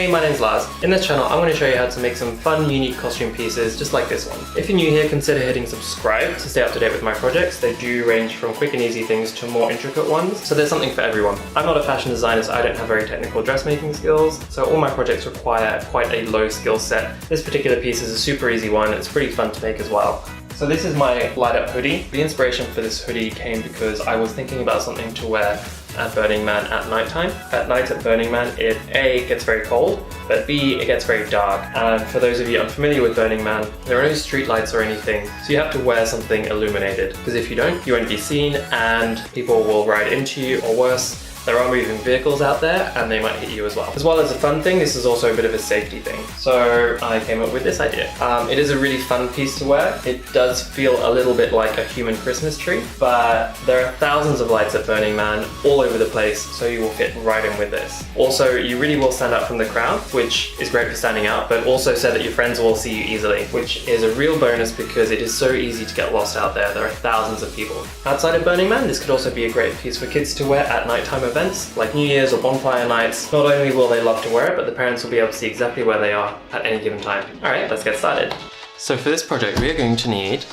Hey, my name's Lars. In this channel, I'm going to show you how to make some fun, unique costume pieces just like this one. If you're new here, consider hitting subscribe to stay up to date with my projects. They do range from quick and easy things to more intricate ones, so there's something for everyone. I'm not a fashion designer, so I don't have very technical dressmaking skills, so all my projects require quite a low skill set. This particular piece is a super easy one, and it's pretty fun to make as well. So this is my light up hoodie. The inspiration for this hoodie came because I was thinking about something to wear at Burning Man at nighttime. At night at Burning Man, it A, gets very cold, but B, it gets very dark. And for those of you unfamiliar with Burning Man, there are no street lights or anything, so you have to wear something illuminated, because if you don't, you won't be seen and people will ride into you, or worse, there are moving vehicles out there and they might hit you as well. As well as a fun thing, this is also a bit of a safety thing. So I came up with this idea. It is a really fun piece to wear. It does feel a little bit like a human Christmas tree, but there are thousands of lights at Burning Man all over the place, so you will fit right in with this. Also, you really will stand out from the crowd, which is great for standing out, but also so that your friends will see you easily, which is a real bonus because it is so easy to get lost out there. There are thousands of people. Outside of Burning Man, this could also be a great piece for kids to wear at nighttime events like New Year's or bonfire nights. Not only will they love to wear it, but the parents will be able to see exactly where they are at any given time. Alright, let's get started. So for this project, we are going to need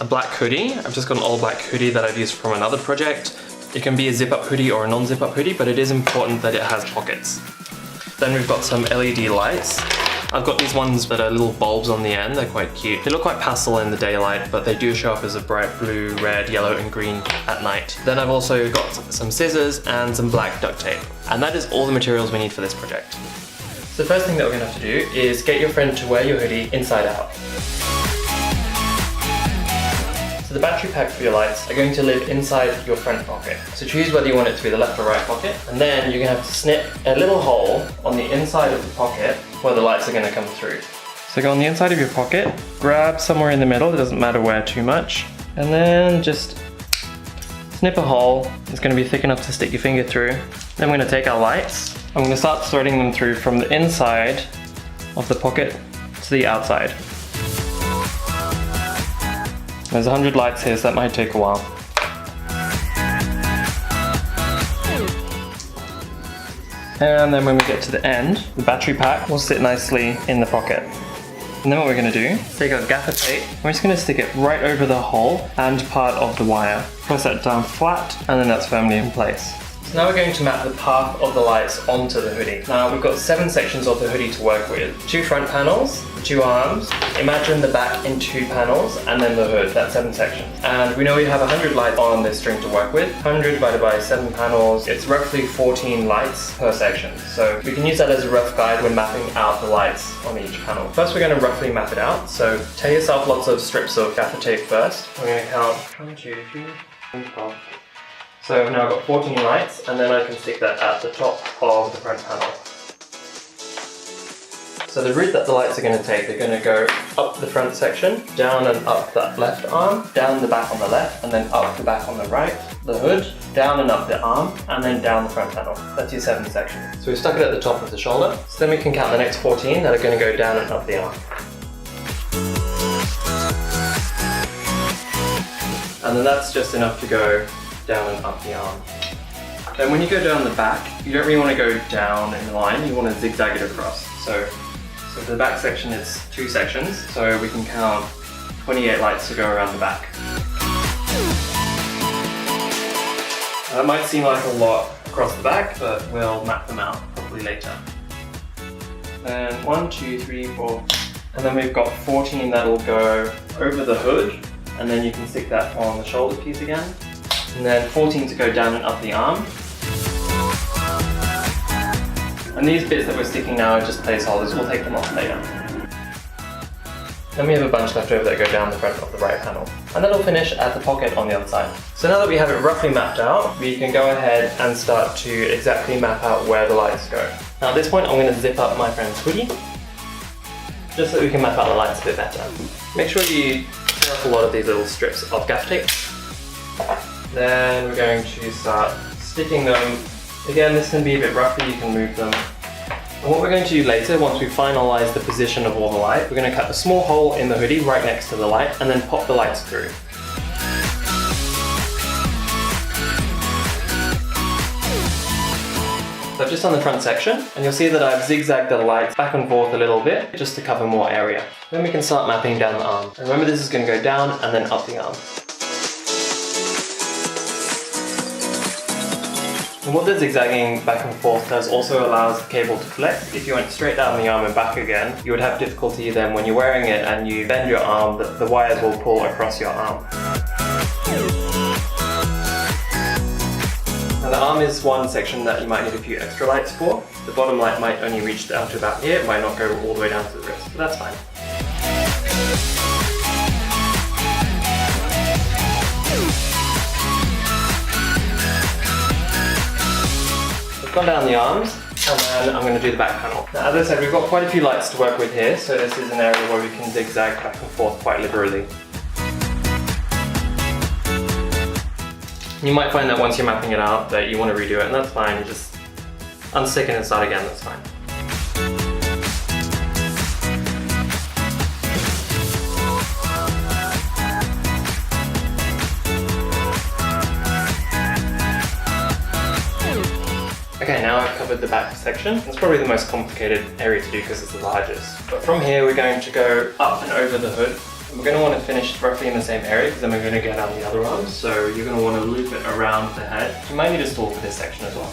a black hoodie. I've just got an all black hoodie that I've used from another project. It can be a zip up hoodie or a non-zip up hoodie, but it is important that it has pockets. Then we've got some LED lights. I've got these ones that are little bulbs on the end. They're quite cute. They look quite pastel in the daylight, but they do show up as a bright blue, red, yellow and green at night. Then I've also got some scissors and some black duct tape. And that is all the materials we need for this project. So the first thing that we're going to have to do is get your friend to wear your hoodie inside out. The battery pack for your lights are going to live inside your front pocket. So choose whether you want it to be the left or right pocket, and then you're going to have to snip a little hole on the inside of the pocket where the lights are going to come through. So go on the inside of your pocket, grab somewhere in the middle, it doesn't matter where too much, and then just snip a hole. It's going to be thick enough to stick your finger through. Then we're going to take our lights. I'm going to start threading them through from the inside of the pocket to the outside. There's 100 lights here, so that might take a while. And then when we get to the end, the battery pack will sit nicely in the pocket. And then what we're going to do is take our gaffer tape. We're just going to stick it right over the hole and part of the wire. Press that down flat, and then that's firmly in place. So now we're going to map the path of the lights onto the hoodie. Now we've got 7 sections of the hoodie to work with. 2 front panels, 2 arms, imagine the back in 2 panels, and then the hood, that's 7 sections. And we know we have 100 lights on this string to work with. 100 divided by 7 panels, it's roughly 14 lights per section. So we can use that as a rough guide when mapping out the lights on each panel. First we're going to roughly map it out, so tear yourself lots of strips of gaffer tape first. We're going to count 1, 2, 3, 4, 5. So now I've got 14 lights, and then I can stick that at the top of the front panel. So the route that the lights are going to take, they're going to go up the front section, down and up that left arm, down the back on the left, and then up the back on the right, the hood, down and up the arm, and then down the front panel. That's your 7 sections. So we've stuck it at the top of the shoulder, so then we can count the next 14 that are going to go down and up the arm. And then that's just enough to go down and up the arm. Then when you go down the back, you don't really want to go down in a line, you want to zigzag it across. So for the back section it's 2 sections, so we can count 28 lights to go around the back. Now, that might seem like a lot across the back, but we'll map them out probably later. Then 1, 2, 3, 4, and then we've got 14 that will go over the hood, and then you can stick that on the shoulder piece again. And then 14 to go down and up the arm. And these bits that we're sticking now are just placeholders, we'll take them off later. Then we have a bunch left over that go down the front of the right panel. And that'll finish at the pocket on the other side. So now that we have it roughly mapped out, we can go ahead and start to exactly map out where the lights go. Now at this point I'm going to zip up my friend's hoodie, just so that we can map out the lights a bit better. Make sure you tear off a lot of these little strips of gaffer tape. Then we're going to start sticking them. Again, this can be a bit roughy, you can move them. And what we're going to do later, once we finalise the position of all the light, we're going to cut a small hole in the hoodie right next to the light and then pop the lights through. So I've just done the front section, and you'll see that I've zigzagged the lights back and forth a little bit, just to cover more area. Then we can start mapping down the arm. And remember, this is going to go down and then up the arm. And what the zigzagging back and forth does also allows the cable to flex. If you went straight down the arm and back again, you would have difficulty then when you're wearing it and you bend your arm, the wires will pull across your arm. Now the arm is one section that you might need a few extra lights for. The bottom light might only reach down to about here, it might not go all the way down to the wrist, but that's fine. Gone down the arms, and then I'm going to do the back panel. Now, as I said, we've got quite a few lights to work with here, so this is an area where we can zigzag back and forth quite liberally. You might find that once you're mapping it out that you want to redo it, and that's fine. You just unstick it and start again, that's fine. Okay, now I've covered the back section. It's probably the most complicated area to do because it's the largest. But from here we're going to go up and over the hood. And we're going to want to finish roughly in the same area because then we're going to get on the other arm. So you're going to want to loop it around the head. You might need a spool for this section as well.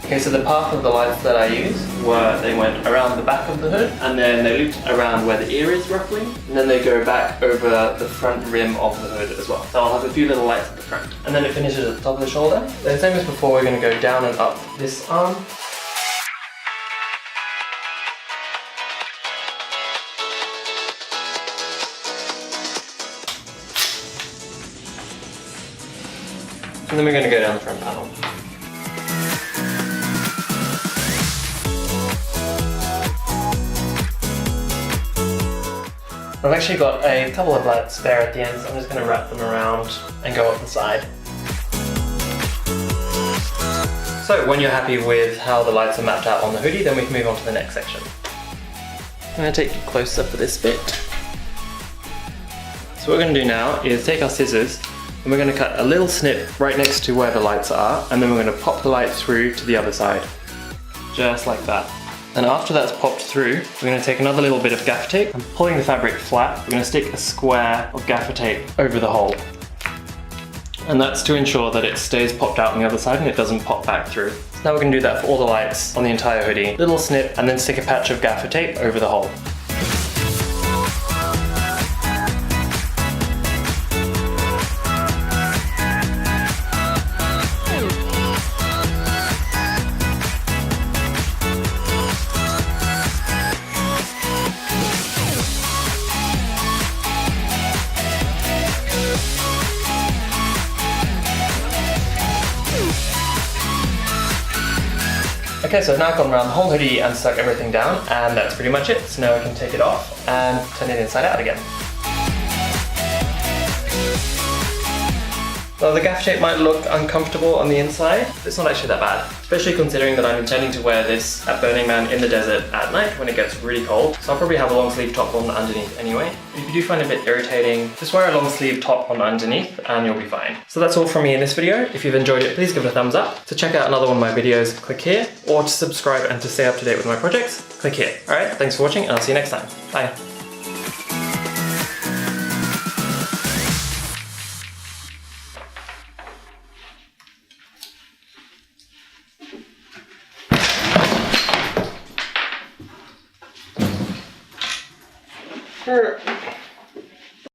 Okay, so the path of the lights that I used they went around the back of the hood, and then they looped around where the ear is roughly, and then they go back over the front rim of the hood as well. So I'll have a few little lights at the front. And then it finishes at the top of the shoulder. Then same as before, we're going to go down and up this arm. And then we're going to go down the front panel. I've actually got a couple of lights spare at the end, so I'm just going to wrap them around and go up the side. So when you're happy with how the lights are mapped out on the hoodie, then we can move on to the next section. I'm going to take you closer for this bit. So what we're going to do now is take our scissors and we're going to cut a little snip right next to where the lights are, and then we're going to pop the light through to the other side. Just like that. And after that's popped through, we're going to take another little bit of gaffer tape. I'm pulling the fabric flat. We're going to stick a square of gaffer tape over the hole. And that's to ensure that it stays popped out on the other side and it doesn't pop back through. So now we're going to do that for all the lights on the entire hoodie. Little snip and then stick a patch of gaffer tape over the hole. Okay, so I've now gone around the whole hoodie and stuck everything down, and that's pretty much it. So now we can take it off and turn it inside out again. Well, the gaffer tape might look uncomfortable on the inside, but it's not actually that bad. Especially considering that I'm intending to wear this at Burning Man in the desert at night when it gets really cold. So I'll probably have a long sleeve top on underneath anyway. If you do find it a bit irritating, just wear a long sleeve top on underneath and you'll be fine. So that's all from me in this video. If you've enjoyed it, please give it a thumbs up. To check out another one of my videos, click here, or to subscribe and to stay up to date with my projects, click here. Alright, thanks for watching and I'll see you next time. Bye. Sure.